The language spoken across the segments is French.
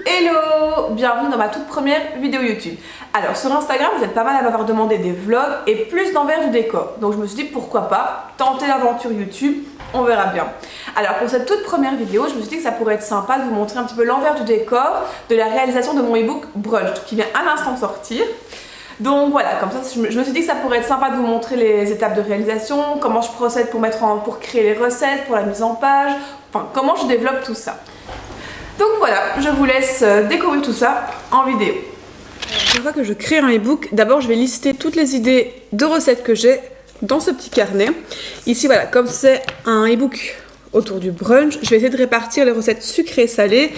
Hello, bienvenue dans ma toute première vidéo YouTube. Alors sur Instagram, vous êtes pas mal à m'avoir demandé des vlogs et plus d'envers du décor. Donc je me suis dit pourquoi pas tenter l'aventure YouTube, on verra bien. Alors pour cette toute première vidéo, je me suis dit que ça pourrait être sympa de vous montrer un petit peu l'envers du décor de la réalisation de mon ebook Brunch qui vient à l'instant de sortir. Donc voilà, comme ça je me suis dit que ça pourrait être sympa de vous montrer les étapes de réalisation, comment je procède pour créer les recettes, pour la mise en page, enfin comment je développe tout ça. Donc voilà, je vous laisse découvrir tout ça en vidéo. Chaque fois que je crée un ebook, d'abord je vais lister toutes les idées de recettes que j'ai dans ce petit carnet. Ici voilà, comme c'est un ebook autour du brunch, je vais essayer de répartir les recettes sucrées et salées.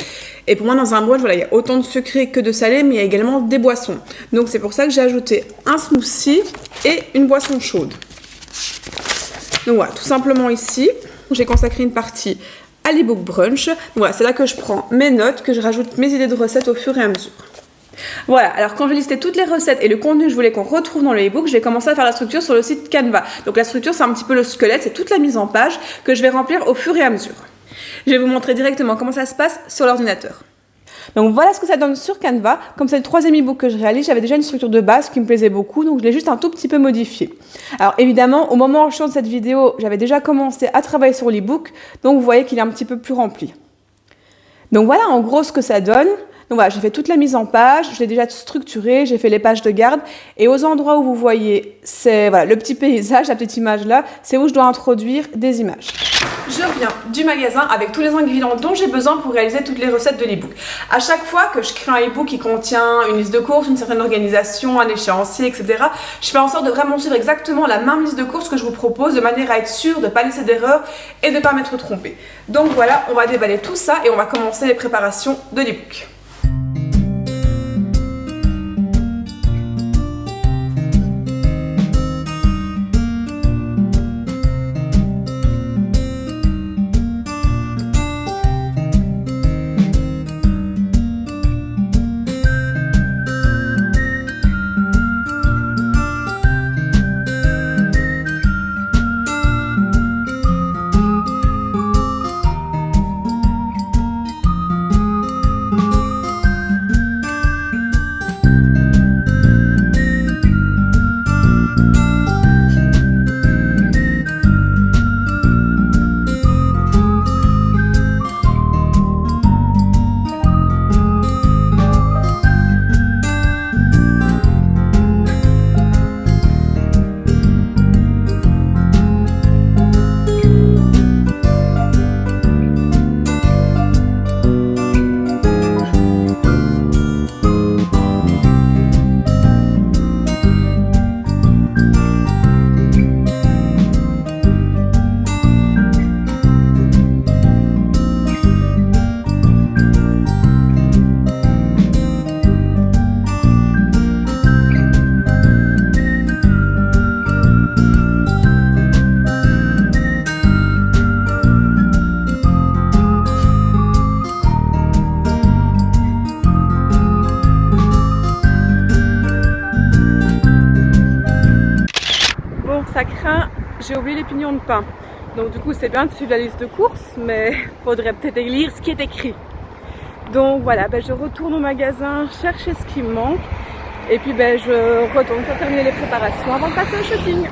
Et pour moi dans un brunch, voilà, il y a autant de sucré que de salé, mais il y a également des boissons. Donc c'est pour ça que j'ai ajouté un smoothie et une boisson chaude. Donc voilà, tout simplement ici, j'ai consacré une partie à l'ebook brunch. Voilà, c'est là que je prends mes notes, que je rajoute mes idées de recettes au fur et à mesure. Voilà, alors quand j'ai listé toutes les recettes et le contenu que je voulais qu'on retrouve dans le ebook, je vais commencer à faire la structure sur le site Canva. Donc la structure, c'est un petit peu le squelette, c'est toute la mise en page que je vais remplir au fur et à mesure. Je vais vous montrer directement comment ça se passe sur l'ordinateur. Donc voilà ce que ça donne sur Canva. Comme c'est le troisième ebook que je réalise, j'avais déjà une structure de base qui me plaisait beaucoup, donc je l'ai juste un tout petit peu modifiée. Alors évidemment, au moment où je tourne cette vidéo, j'avais déjà commencé à travailler sur l'ebook, donc vous voyez qu'il est un petit peu plus rempli. Donc voilà en gros ce que ça donne. Donc voilà, j'ai fait toute la mise en page, je l'ai déjà structuré, j'ai fait les pages de garde, et aux endroits où vous voyez, c'est voilà, le petit paysage, la petite image là, c'est où je dois introduire des images. Je reviens du magasin avec tous les ingrédients dont j'ai besoin pour réaliser toutes les recettes de l'ebook. À chaque fois que je crée un ebook qui contient une liste de courses, une certaine organisation, un échéancier, etc., je fais en sorte de vraiment suivre exactement la même liste de courses que je vous propose, de manière à être sûre de ne pas laisser d'erreur et de ne pas m'être trompée. Donc voilà, on va déballer tout ça et on va commencer les préparations de l'ebook. Ça craint, j'ai oublié les pignons de pain. Donc du coup c'est bien de suivre la liste de courses, mais faudrait peut-être lire ce qui est écrit. Donc voilà, je retourne au magasin chercher ce qui me manque. Et puis je retourne pour terminer les préparations avant de passer au shopping.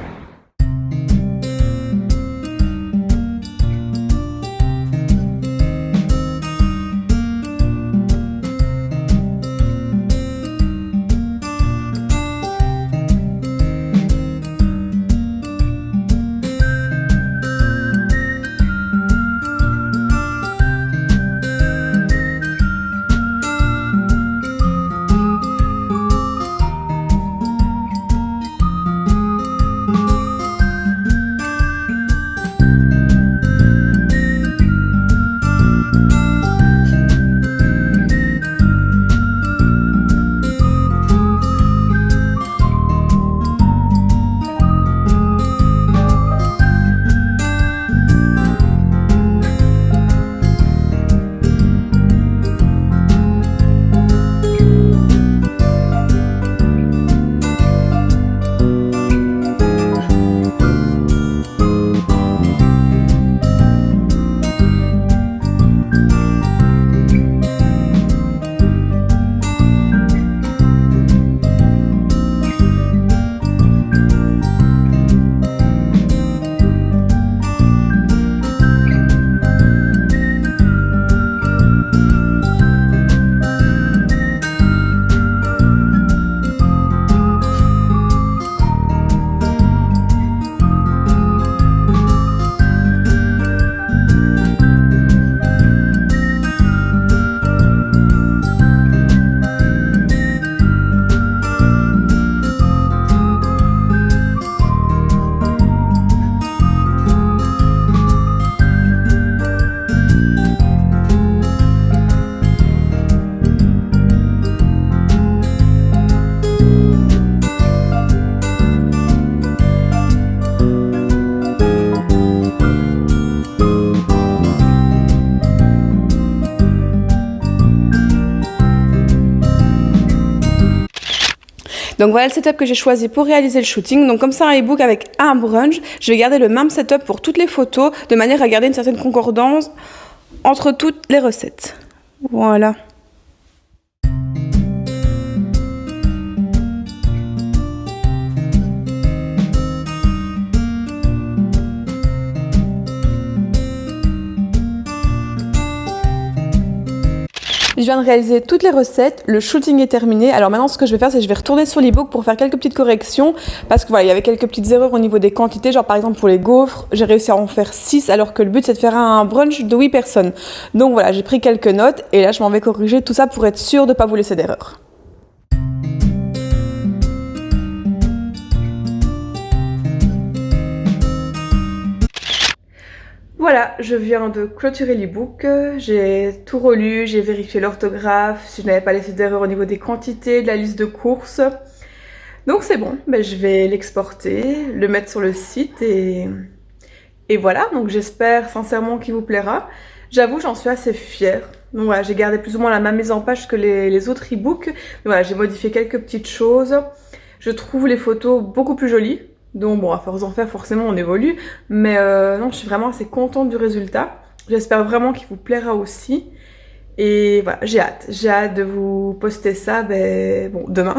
Donc voilà le setup que j'ai choisi pour réaliser le shooting. Donc comme c'est un ebook avec un brunch, je vais garder le même setup pour toutes les photos, de manière à garder une certaine concordance entre toutes les recettes. Voilà. Je viens de réaliser toutes les recettes, le shooting est terminé. Alors maintenant ce que je vais faire, c'est que je vais retourner sur l'ebook pour faire quelques petites corrections parce que voilà, il y avait quelques petites erreurs au niveau des quantités, genre par exemple pour les gaufres, j'ai réussi à en faire 6 alors que le but c'est de faire un brunch de 8 personnes. Donc voilà, j'ai pris quelques notes et là je m'en vais corriger tout ça pour être sûre de ne pas vous laisser d'erreur. Voilà, je viens de clôturer l'ebook, j'ai tout relu, j'ai vérifié l'orthographe, si je n'avais pas laissé d'erreur au niveau des quantités, de la liste de courses. Donc c'est bon, je vais l'exporter, le mettre sur le site et voilà, donc j'espère sincèrement qu'il vous plaira. J'avoue, j'en suis assez fière. Donc voilà, j'ai gardé plus ou moins la même mise en page que les autres ebooks. Voilà, j'ai modifié quelques petites choses. Je trouve les photos beaucoup plus jolies. Donc bon, à force d'en faire, forcément, on évolue. Mais non, je suis vraiment assez contente du résultat. J'espère vraiment qu'il vous plaira aussi. Et voilà, j'ai hâte de vous poster ça, bon, demain.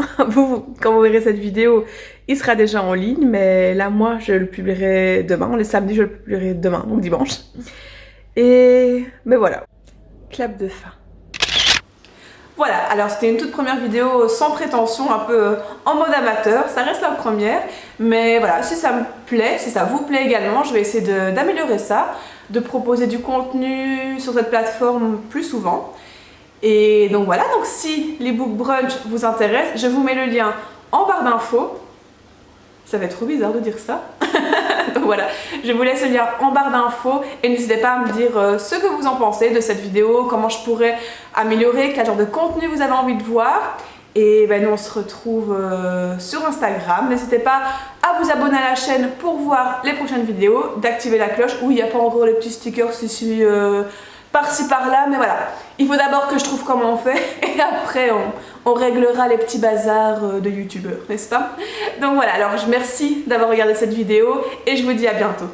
Quand vous verrez cette vidéo, il sera déjà en ligne. Mais là, moi, je le publierai demain. Les samedis, je le publierai demain, donc dimanche. Mais voilà, clap de fin. Voilà, alors c'était une toute première vidéo sans prétention, un peu en mode amateur, ça reste la première, mais voilà, si ça me plaît, si ça vous plaît également, je vais essayer d'améliorer ça, de proposer du contenu sur cette plateforme plus souvent. Et donc voilà, donc si l'ebook brunch vous intéresse, je vous mets le lien en barre d'infos. Ça fait trop bizarre de dire ça. Donc voilà, je vous laisse le lien en barre d'infos et n'hésitez pas à me dire ce que vous en pensez de cette vidéo, comment je pourrais améliorer, quel genre de contenu vous avez envie de voir. Et nous on se retrouve sur Instagram. N'hésitez pas à vous abonner à la chaîne pour voir les prochaines vidéos, d'activer la cloche. Oui, il n'y a pas encore les petits stickers ici par-ci par-là, mais voilà. Il faut d'abord que je trouve comment on fait et après on réglera les petits bazars de youtubeurs, n'est-ce pas? Donc voilà, alors je vous remercie d'avoir regardé cette vidéo et je vous dis à bientôt.